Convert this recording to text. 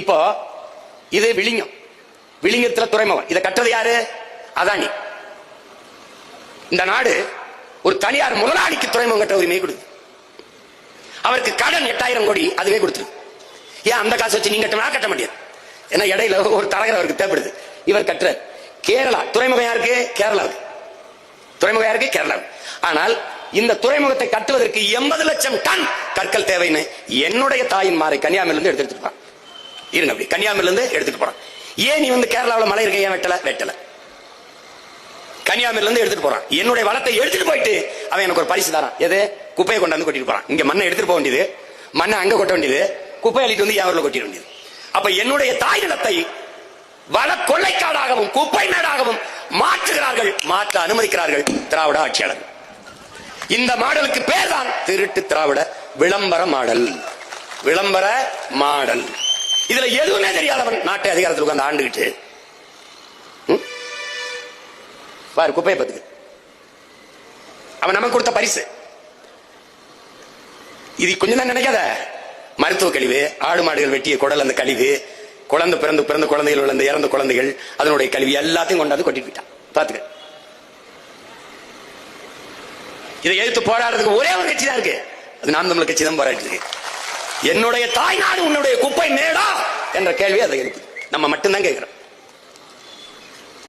இப்போ இது விழிங்கம், விழிங்கத்துல துறைமுகம். இதை கட்டுறது யாரு? அதானி. இந்த நாடு ஒரு தனியார் முதலாளிக்கு துறைமுகம் கட்ட உரிமையை கொடுத்து, அவருக்கு கடன் 8000 கோடி அதுவே கொடுத்துரு. ஏன் அந்த காசு வச்சு நீங்க கட்ட முடியாது? ஏன்னா இடையில ஒரு தரகர் அவருக்கு தேவைப்படுது, இவர் கட்டுற. கேரளா துறைமுகம் யாருக்கு? கேரளாவுக்கு. துறைமுகம் யாருக்கு? கேரளாவுக்கு. ஆனால் இந்த துறைமுகத்தை கட்டுவதற்கு 80 லட்சம் டன் கற்கள் தேவைன்னு என்னுடைய தாயின் மாறை கன்னியாகுமரியில இருந்து எடுத்துட்டு போறான். இருங்க, அப்படி கன்னியாகுமரியில இருந்து எடுத்துட்டு போறான். ஏன் நீ கேரளாவில் மலை இருக்க ஏன் வெட்டல? கன்னியாகுமரியில இருந்து எடுத்துட்டு போறான். என்னுடைய வளத்தை எடுத்துட்டு போயிட்டு அவன் எனக்கு ஒரு பரிசு தரான். எது? குப்பையை கொண்டாந்து கொட்டிட்டு போறான். இங்க மண்ணை எடுத்துட்டு போக வேண்டியது, மண்ணை அங்க கொட்ட வேண்டியது, குப்பை அள்ளிட்டு வந்து யாவரில் கொட்டிட வேண்டியது. அப்ப என்னுடைய தாய் நிலத்தை வள கொள்ளைக்காடாகவும் குப்பை மேடாகவும் மாற்றுகிறார்கள், மாற்ற அனுமதிக்கிறார்கள் திராவிட ஆட்சியாளர்கள். இந்த மாடலுக்கு பேர் தான் திருட்டு திராவிட விளம்பர மாடல். விளம்பர மாடல். இதுல எதுவுமே தெரியாதவன் நாட்டை அதிகாரத்தில் உட்கார்ந்து ஆண்டுகிட்டு பாரு குப்பையை பத்துக்கு. அவன் நமக்கு கொடுத்த பரிசு இது. கொஞ்சம் தான் நினைக்காத. மருத்துவ கழிவு, ஆடு மாடுகள் வெட்டிய குடல், அந்த கழிவு, குழந்தை பிறந்த குழந்தைகள், அந்த இறந்த குழந்தைகள், அதனுடைய கழிவு எல்லாத்தையும் கொண்டாந்து கொட்டிட்டு போயிட்டான். பாத்துக்க. இதை எதிர்த்து போராடுறதுக்கு ஒரே ஒரு கட்சி தான் இருக்கு, அது நாம் தமிழர் கட்சி தான் போராடிட்டு இருக்கு. என்னுடைய தாய் நாடு உன்னுடைய குப்பை மேடா என்ற கேள்வி அதை எழுப்பு. நம்ம மட்டும்தான் கேட்கிறோம்.